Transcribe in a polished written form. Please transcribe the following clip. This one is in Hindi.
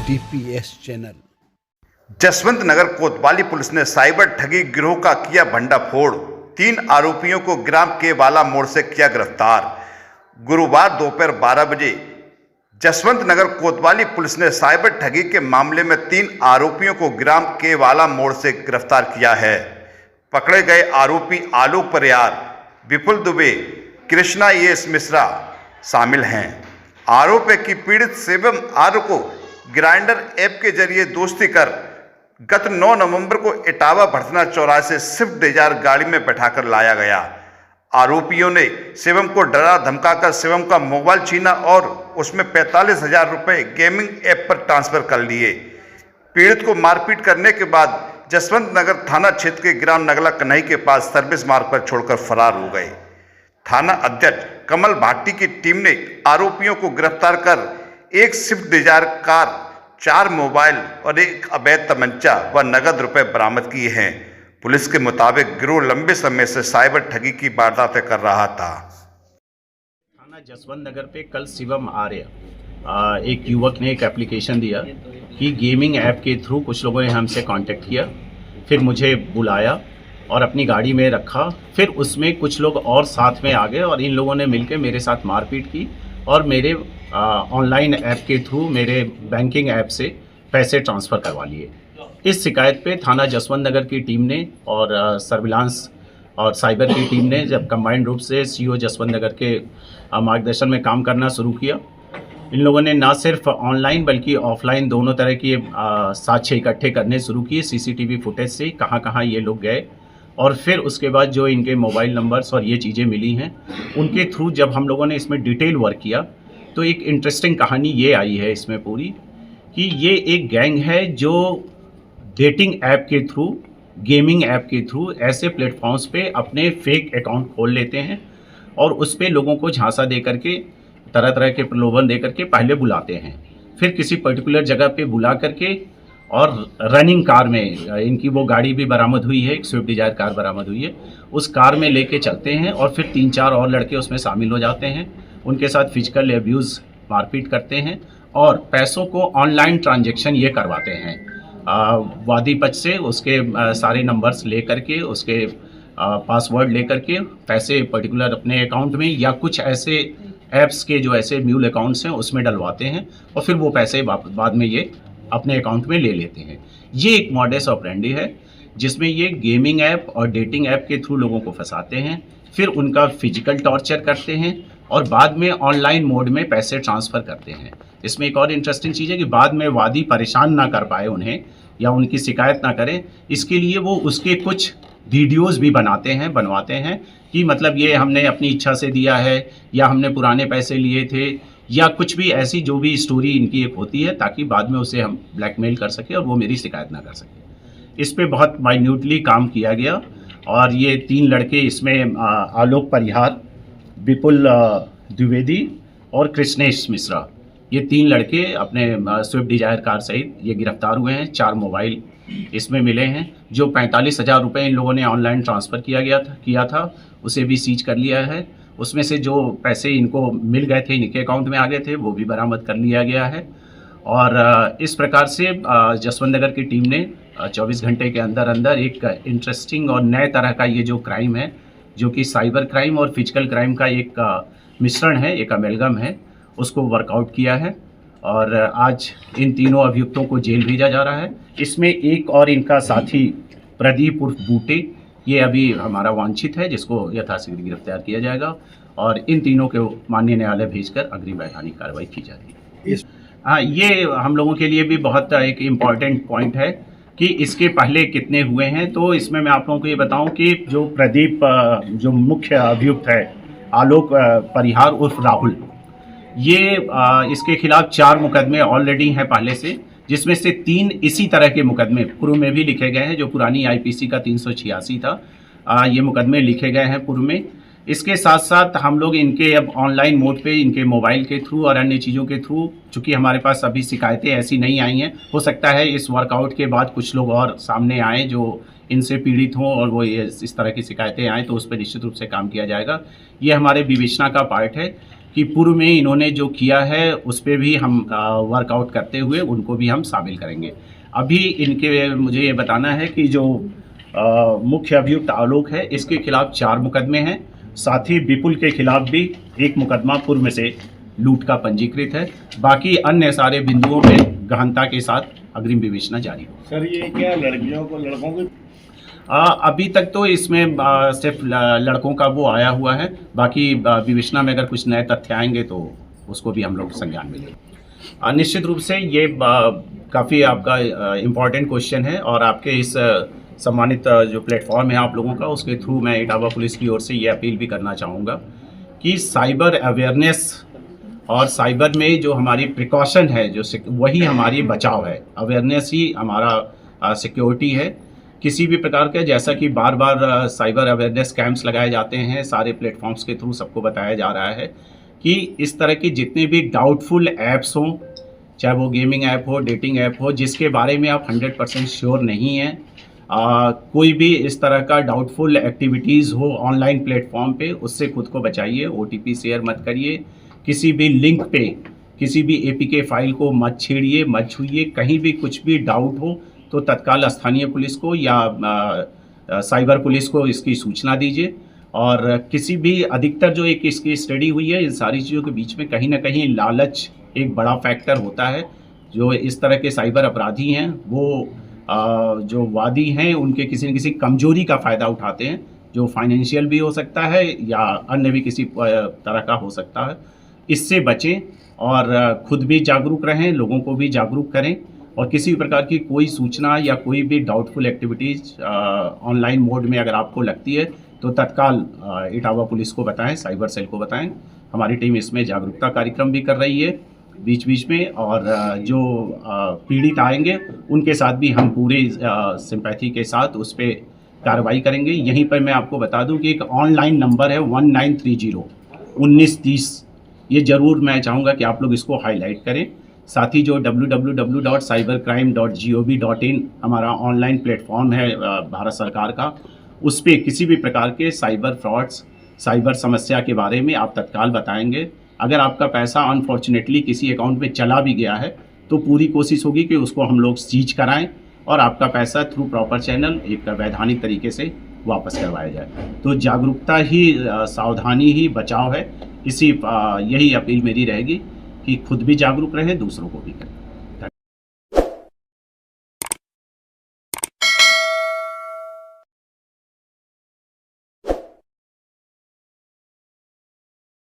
DPS channel. जसवंत नगर कोतवाली पुलिस ने साइबर ठगी गिरोह का किया भंडाफोड़। 3 आरोपियों को ग्राम केवाला मोड़ से किया गिरफ्तार। गुरुवार दोपहर 12 बजे जसवंत नगर कोतवाली पुलिस ने साइबर ठगी के मामले में 3 आरोपियों को ग्राम केवाला मोड़ से गिरफ्तार किया है। पकड़े गए आरोपी आलोक परिहार, विपुल दुबे, कृष्णा एस मिश्रा शामिल हैं। आरोप है कि पीड़ित शिवम आर्य को ग्राइंडर ऐप के जरिए दोस्ती कर गत 9 नवंबर को इटावा भड़थना चौराहे से स्विफ्ट डिजायर गाड़ी में बैठाकर लाया गया। आरोपियों ने शिवम को डरा धमकाकर शिवम का मोबाइल छीना और उसमें 45,000 रुपये गेमिंग ऐप पर ट्रांसफर कर लिए। पीड़ित को मारपीट करने के बाद जसवंत नगर थाना क्षेत्र के ग्राम नगला कन्हई के पास सर्विस मार्ग पर छोड़कर फरार हो गए। थाना अध्यक्ष कमल भाटी की टीम ने आरोपियों को गिरफ्तार कर एक स्विफ्ट डिजायर कार, 4 मोबाइल और एक अवैध तमंचा व नगद रुपए बरामद किए हैं। पुलिस के मुताबिक गिरोह लंबे समय से साइबर ठगी की वारदातें कर रहा था। थाना जसवंत नगर पे कल शिवम आर्य एक युवक ने एक एप्लीकेशन दिया कि गेमिंग ऐप के थ्रू कुछ लोगों ने हमसे कांटेक्ट किया, फिर मुझे बुलाया और अपनी गाड़ी में रखा। फिर उसमें कुछ लोग और साथ में आ गए और इन लोगों ने मिलकर मेरे साथ मारपीट की और मेरे ऑनलाइन ऐप के थ्रू मेरे बैंकिंग ऐप से पैसे ट्रांसफ़र करवा लिए। इस शिकायत पे थाना जसवंत नगर की टीम ने और सर्विलांस और साइबर की टीम ने जब कंबाइंड रूप से सीओ जसवंत नगर के मार्गदर्शन में काम करना शुरू किया, इन लोगों ने ना सिर्फ ऑनलाइन बल्कि ऑफलाइन दोनों तरह के साक्ष्य इकट्ठे करने शुरू किए। सीसीटीवी फुटेज से कहाँ कहाँ ये लोग गए और फिर उसके बाद जो इनके मोबाइल नंबर्स और ये चीज़ें मिली हैं उनके थ्रू जब हम लोगों ने इसमें डिटेल वर्क किया तो एक इंटरेस्टिंग कहानी ये आई है इसमें पूरी कि ये एक गैंग है जो डेटिंग ऐप के थ्रू, गेमिंग ऐप के थ्रू ऐसे प्लेटफॉर्म्स पे अपने फेक अकाउंट खोल लेते हैं और उस पर लोगों को झांसा दे करके, तरह तरह के प्रलोभन दे करके पहले बुलाते हैं, फिर किसी पर्टिकुलर जगह पे बुला करके और रनिंग कार में इनकी वो गाड़ी भी बरामद हुई है, एक स्विफ्ट डिजायर कार बरामद हुई है, उस कार में लेके चलते हैं और फिर 3-4 और लड़के उसमें शामिल हो जाते हैं। उनके साथ फिजिकल एब्यूज़, मारपीट करते हैं और पैसों को ऑनलाइन ट्रांजैक्शन ये करवाते हैं। वादी पक्ष से उसके सारे नंबर्स ले करके, उसके पासवर्ड ले करके पैसे पर्टिकुलर अपने अकाउंट में या कुछ ऐसे ऐप्स के जो ऐसे म्यूल अकाउंट्स हैं उसमें डलवाते हैं और फिर वो पैसे बाद में ये अपने अकाउंट में ले लेते हैं। ये एक मॉडस ऑपरेंडी है जिसमें ये गेमिंग ऐप और डेटिंग ऐप के थ्रू लोगों को फंसाते हैं, फिर उनका फिजिकल टॉर्चर करते हैं और बाद में ऑनलाइन मोड में पैसे ट्रांसफ़र करते हैं। इसमें एक और इंटरेस्टिंग चीज़ है कि बाद में वादी परेशान ना कर पाए उन्हें या उनकी शिकायत ना करें, इसके लिए वो उसके कुछ वीडियोज़ भी बनवाते हैं कि मतलब ये हमने अपनी इच्छा से दिया है या हमने पुराने पैसे लिए थे या कुछ भी ऐसी जो भी स्टोरी इनकी एक होती है ताकि बाद में उसे हम ब्लैकमेल कर सकें और वो मेरी शिकायत ना कर सकें। इस पे बहुत माइन्यूटली काम किया गया और ये 3 लड़के इसमें आलोक परिहार, विपुल द्विवेदी और कृष्णेश मिश्रा, ये 3 लड़के अपने स्विफ्ट डिजायर कार सहित ये गिरफ्तार हुए हैं। 4 मोबाइल इसमें मिले हैं। जो 45,000 रुपये इन लोगों ने ऑनलाइन ट्रांसफ़र किया था उसे भी सीज कर लिया है। उसमें से जो पैसे इनको मिल गए थे, इनके अकाउंट में आ गए थे, वो भी बरामद कर लिया गया है। और इस प्रकार से जसवंत नगर की टीम ने 24 घंटे के अंदर अंदर एक इंटरेस्टिंग और नए तरह का ये जो क्राइम है, जो कि साइबर क्राइम और फिजिकल क्राइम का एक मिश्रण है, एक अमेलगम है, उसको वर्कआउट किया है और आज इन तीनों अभियुक्तों को जेल भेजा जा रहा है। इसमें एक और इनका साथी प्रदीप उर्फ बूटे, ये अभी हमारा वांछित है, जिसको यथाशीघ्र गिरफ्तार किया जाएगा और इन तीनों को माननीय न्यायालय भेजकर अग्रिम वैधानिक कार्रवाई की जाएगी। हाँ, ये हम लोगों के लिए भी बहुत एक इम्पॉर्टेंट पॉइंट है कि इसके पहले कितने हुए हैं। तो इसमें मैं आप लोगों को ये बताऊं कि जो प्रदीप, जो मुख्य अभियुक्त है आलोक परिहार उर्फ राहुल, ये इसके खिलाफ 4 मुकदमे ऑलरेडी हैं पहले से, जिसमें से 3 इसी तरह के मुकदमे पूर्व में भी लिखे गए हैं। जो पुरानी आईपीसी का 386 था, ये मुकदमे लिखे गए हैं पूर्व में। इसके साथ साथ हम लोग इनके अब ऑनलाइन मोड पे इनके मोबाइल के थ्रू और अन्य चीज़ों के थ्रू, चूँकि हमारे पास अभी शिकायतें ऐसी नहीं आई हैं, हो सकता है इस वर्कआउट के बाद कुछ लोग और सामने आएँ जो इनसे पीड़ित हों और वो इस तरह की शिकायतें आएँ, तो उस पर निश्चित रूप से काम किया जाएगा। ये हमारे विवेचना का पार्ट है कि पूर्व में इन्होंने जो किया है उस पर भी हम वर्कआउट करते हुए उनको भी हम शामिल करेंगे। अभी इनके मुझे ये बताना है कि जो मुख्य अभियुक्त आलोक है, इसके खिलाफ 4 मुकदमे हैं। साथ ही विपुल के खिलाफ भी एक मुकदमा पूर्व में से लूट का पंजीकृत है। बाकी अन्य सारे बिंदुओं पे गहनता के साथ अग्रिम विवेचना जारी हो। सर ये क्या लड़कियों को लड़कों को अभी तक तो इसमें सिर्फ लड़कों का वो आया हुआ है। बाकी विवेचना में अगर कुछ नए तथ्य आएंगे तो उसको भी हम लोग संज्ञान में लेंगे। निश्चित रूप से ये काफ़ी आपका इम्पॉर्टेंट क्वेश्चन है और आपके इस सम्मानित जो प्लेटफॉर्म है आप लोगों का, उसके थ्रू मैं इटावा पुलिस की ओर से ये अपील भी करना चाहूँगा कि साइबर अवेयरनेस और साइबर में जो हमारी प्रिकॉशन है, जो वही हमारी बचाव है। अवेयरनेस ही हमारा सिक्योरिटी है। किसी भी प्रकार का, जैसा कि बार बार साइबर अवेयरनेस कैंप्स लगाए जाते हैं, सारे प्लेटफॉर्म्स के थ्रू सबको बताया जा रहा है कि इस तरह की जितने भी डाउटफुल ऐप्स हों, चाहे वो गेमिंग ऐप हो, डेटिंग ऐप हो, जिसके बारे में आप 100% श्योर नहीं हैं, कोई भी इस तरह का डाउटफुल एक्टिविटीज़ हो ऑनलाइन प्लेटफॉर्म पे, उससे खुद को बचाइए। OTP शेयर मत करिए, किसी भी लिंक पे किसी भी APK फाइल को मत छेड़िए, मत छूइए। कहीं भी कुछ भी डाउट हो तो तत्काल स्थानीय पुलिस को या साइबर पुलिस को इसकी सूचना दीजिए। और किसी भी अधिकतर जो एक इसकी स्टडी हुई है, इन सारी चीज़ों के बीच में कहीं ना कहीं लालच एक बड़ा फैक्टर होता है। जो इस तरह के साइबर अपराधी हैं वो जो वादी हैं उनके किसी न किसी कमजोरी का फ़ायदा उठाते हैं, जो फाइनेंशियल भी हो सकता है या अन्य भी किसी तरह का हो सकता है। इससे बचें और खुद भी जागरूक रहें, लोगों को भी जागरूक करें। और किसी भी प्रकार की कोई सूचना या कोई भी डाउटफुल एक्टिविटीज़ ऑनलाइन मोड में अगर आपको लगती है तो तत्काल इटावा पुलिस को बताएं, साइबर सेल को बताएं। हमारी टीम इसमें जागरूकता कार्यक्रम भी कर रही है बीच बीच में। और जो पीड़ित आएंगे उनके साथ भी हम पूरे सिंपैथी के साथ उस पर कार्रवाई करेंगे। यहीं पर मैं आपको बता दूं कि एक ऑनलाइन नंबर है 1930-1930, ये ज़रूर मैं चाहूँगा कि आप लोग इसको हाईलाइट करें। साथ ही जो www.cybercrime.gov.in हमारा ऑनलाइन प्लेटफॉर्म है भारत सरकार का, उस पर किसी भी प्रकार के साइबर फ्रॉड्स, साइबर समस्या के बारे में आप तत्काल बताएंगे। अगर आपका पैसा अनफॉर्चुनेटली किसी अकाउंट में चला भी गया है तो पूरी कोशिश होगी कि उसको हम लोग सीज कराएं और आपका पैसा थ्रू प्रॉपर चैनल एक वैधानिक तरीके से वापस करवाया जाए। तो जागरूकता ही, सावधानी ही बचाव है। यही अपील मेरी रहेगी कि खुद भी जागरूक रहें, दूसरों को भी करें।